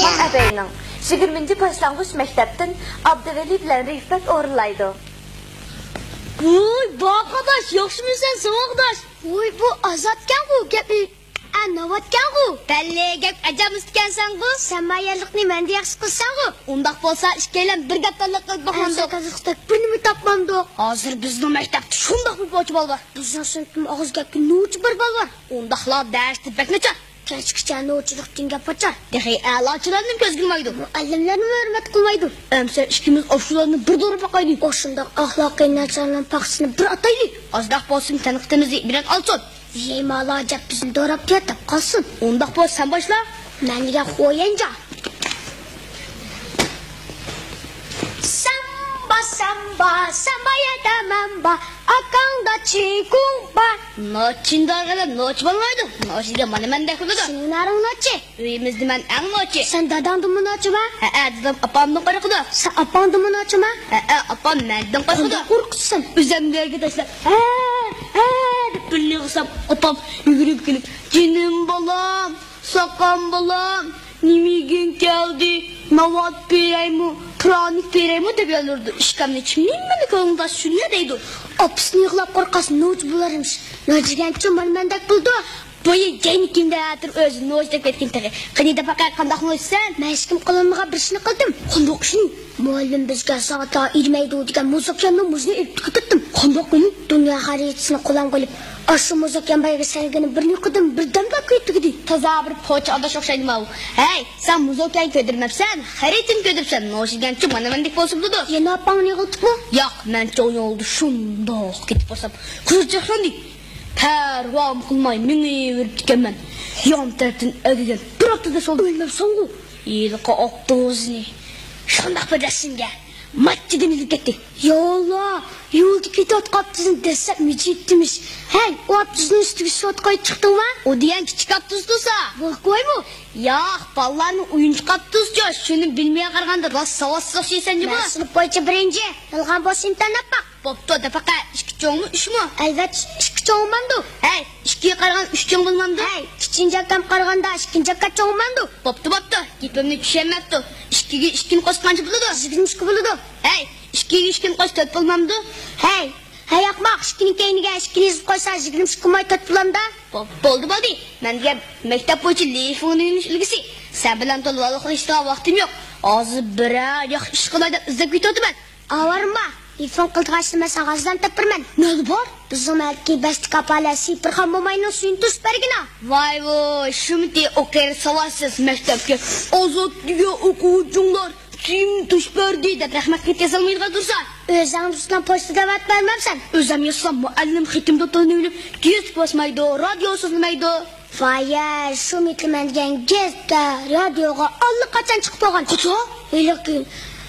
Osman əbəyinin 20-ci başlanğıç məktəbdən Abdüveli bilen Rifat orlaydı. Uy, bu arkadaş, yaxşı mısın sen arkadaş? Uy, bu azatken bu, gepi anlavatken bu. Belli, gep acamızken sen bu. Sen mayarlıkni mende yaxşı kılsan bu. Ondak bolsa işkeylem bir gattarlık kılıp bakmandık. Azatlıkta birini mi tapmandık? Hazır bizden mektepte şundak bir boç bal var. Bizden sınıftım ağız gepki nuç bir bal var. Ondakla derste bekneçer. Keçkiçen nuçluk dinge paçar. Dehi ağlaçılarının göz gülmaydı. Muallimlerini hürmet kılmaydı. Ömse işkimiz oşularını bir doğru bakaydı. Oşundak ahlakı naçarlan paksını bir ataydı. Azdak bolsun tanıktığımızı bilen alsın. Yeymalı acap bizim doğrap diye tap kalsın. Ondak bol sen başla. Menlige koyunca. Samba samba samba ya da mamba. Akanda çikumba. Noçin dargada noç balmaydı. Noç ile manemen de kududu. Senin arın noçi. Üyümüzde ben en noçi. Sen dadandı mı noçi ma? Dadam apamdan para kudu. Sen apandı mı noçi ma? Apam menden para kudu. Korkusun. Üzemde arkadaşlar. Birliği kısam apam yürüyüp gelip. Cinim balam, sakan balam. Nimigin geldi. Navat pereymu, pranik pereymu de belirdi. İşkamne çimliyim beni kolunda sünne deydi. Apısını yıkılap korkasın noç bularmış. Noç gençim bana mendek buldu. Boyu ceyni kimde yatır özü noç da ketkin tabi. Kini de bakar kandak noç sen. Ben işkim kılınmağa bir şeyini kıldım. Kandak şunu. Muallim bizge saata 27 diken muzakyanın muzunu ipti kıtıttım. Kandak beni dünya hariyetini kulağım koyup. Aşı muzakyan bayağı serginin birini kıdım birden de kıyıttı gidi. Taza bir poğaça adaş okşaydım av. Hey sen muzakyan ködürmepsen hariyetin ködürsen. Noç gençim bana mendik bolsun dudu. Yeni apan ne kıldık mı? Yok men çoğun oldu şundak gidip bolsam. Kızılcık şundik. Pervam kılmay mini verip diken ben. Yan tertin ödeden bir haftada soldu. Ölmem songu. İyilik o oktuğuzini. Şundak bir resimge. Maççı denizlik etti. Ya Allah. Yoldu ki at kaptızın desek mi ciddimiz. Hey o aptızın üstü bir sotkayı çıktın mı? O diyen küçük aptızlısa. Bak koy mu? Ya ballarının oyuncu kaptızca. Şunu bilmeye karganda rast savasız şey sence bu. Ben sınıf boyunca birinci. Yılgan boş imtihan yapmak. Boptu da fakat işki çoğun mu üç mü? Evet işki çoğun bandu. Hey işkiye kargan üç çoğun bulmamdu. Hey kiçince kam karganda ikinci kat çoğun bandu. Boptu. Gitmemde düşemekti. İşkini koskancı buludu. Zigrim işki buludu. Hey işkini koş tört bulmamdı. Hey yakmak işkini keynigen işkini izip koysa zigrim işkimay tört bulamda. Boldu. Ben de mektep boyunca leyfinin ilgisi. Sen bilen dolu alıklı işte vaktim yok. Ağzı bırak yok işkilayda ızdık bitiyordu ben. Ağlarım ba. İfon kıltıkaçtı sen ağızdan tepirmen. Ne var? Bizim erkeği besti kapalı sipirkan bomayının suyun tuz bergina. Vay vay şimdi okuyar savaşsız mektepke. Azat diye okuyucunlar. Kim tuş berdi de rahmet yazılmayı dursa. Özem tutulan posta davet vermem sen. Özem yazsam muallim hitimde tanıyım. Gez basmaydı, radyo sızmaydı. Vay ya şu mitlimen gen gez de radyoga allı kaçan çıkıp oğan. Kutu?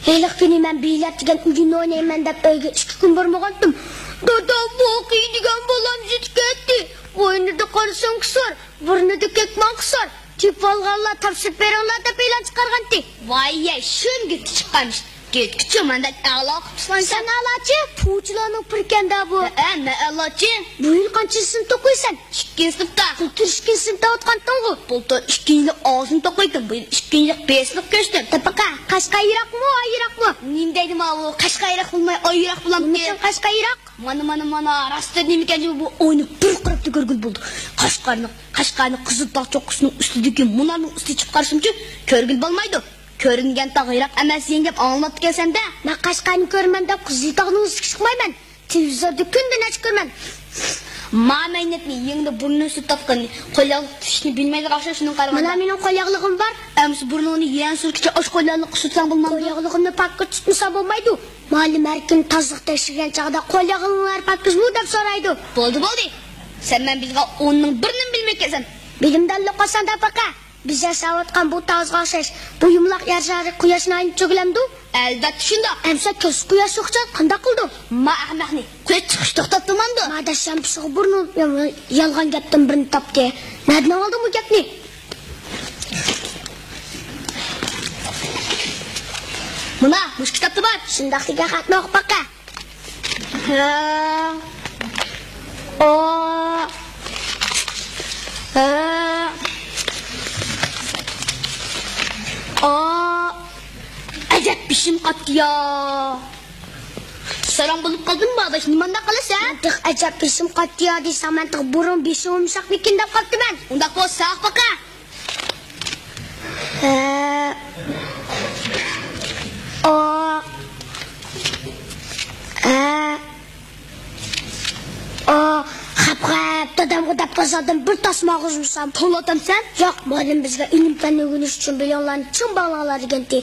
Heylek günü ben bilet digen ucunu oynayayım ben de öyge 2 gün barmağandım. Dadam bu okuyu digen balam jitketti. Boynu da karısan kısar, burnu da kekman kısar. Tip valgalla tapsip verenler de belan çıkarganti. Vay ya şun gitti çıkarmış. Git küçüm ben de ağla kutusan. Sen ağlacı? Puğuculanın pırken da bu. Ne ağlacı? Bu yıl kaçıncı sınıfta koysan? 2. sınıfta. Bultur 2. sınıfta otkanttın bu. Bultur 2. ağzını tokaydın. Bu yıl 2. 5'lik geçtim. Tabaka kaşka ayırak mı ayırak mı? Neyim deydim abi kaşka ayırak bulmay ayırak bulam diye. Kaşka ayırak? Mana rastır neyim iken bu oyunu bir kırıptı görgül buldu. Kaşkayını kızıltak çokusunun üstüdeki munanın üstü çıkıp karşımcı körgül bulmaydı. Körüngen tağırak emes yengep anlattı gelsen de. Ben kaşkayını görmen de kızıltağının üstü çıkmayman. Televizorda künden aç görmen. Mağmen etme yengde burnunu üstü tapkan. Kolyağlık tüşünü bilmeydik akşam şunun karganda. Bana benim kolyağlığım var. Emsi burnunu yiyen sürküçe aç kolyağlık tutsan bulmam. Kolyağlığını pakka tutmasa bulmaydı. Malim erkin tazlıkta işigen çağda kolyağlığı her pakkız mı dep soraydı. Boldu. Sen ben bizga onun birinin bilmek kesen. Bilimden lokasan da pakka. Bize savatkan bu tazga ses. Bu yumlak yarşarı kuyaşına aynı çögülemdi. Elbette şunda. Emse köz kuyaş yoksa kanda kıldı. Mahmahni. Kuyaş çıkış toktattırmandı. Mada şempisi burnun yalgan geptim birini tap diye. Nereden aldın bu gepni? Buna muş kitaptı var. Şundaktiga katma oku bakka. Acep bişim qatdı ya. Saram bulup qaldın mı adaş? Nimanda qalasan? Tık acep bişim qatdı ya desem ben tık burun bişim olmuşak nekinde qatdı ben. Undaq bolsa baqa. Xap dadamga deb qo'ysadim bir tasma og'izmisam To'latam sen? yo'q muallim bizga ilm fanni o'rganish uchun bilimlarni chin bag'lalar ekanti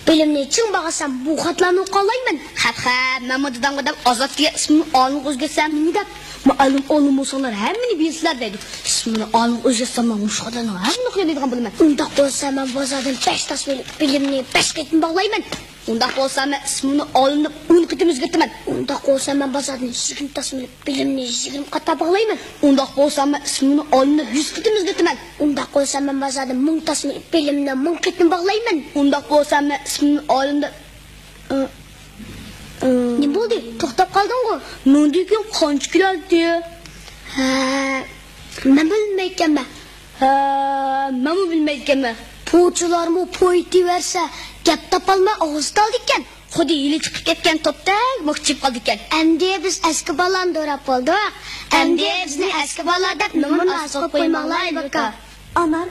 bilimni chin bag'asam bu xatlarni o'qiy olmayman. Men bu dadamga deb Ozodga ismini olim o'zgarsam nima deb? Muallim olim bo'lsalar hammani bilsizlar deydi. Ismini olim o'zgarsam men shu xatlarni hammani o'qiydigan bilaman. Undaq bo'lsa men bozordan 5 tasma bilimni 5 qitim bog'layman. Undaq bo'lsa men ismini olim deb 10 qitim o'zgartaman. Undaq bo'lsa men bozordan 20 tasma bilimni 20 qator bog'layman. Undaq bo'lsa men ismini olim deb 100 qitim o'zgartaman. Undaq bo'lsa men bozordan 1000 tasma bilimni 1000 qitim bog'layman. Undaq bo'lsa men ismini olim deb Nima bo'ldi? To'xtab qolding-ku. Mendikin qancha keladi? Men bilmaymanman. Men bilmaymanman. Po'chilarmi po'yti versa, gap topolmay og'iz taldi ekan. Xuddi yili chiqib ketgan topdak mo'chib qoldi ekan. Endi biz eski balani do'rab qoldik. Endi bizni eski bala deb nomin asib qo'ymoqlar baka. Anam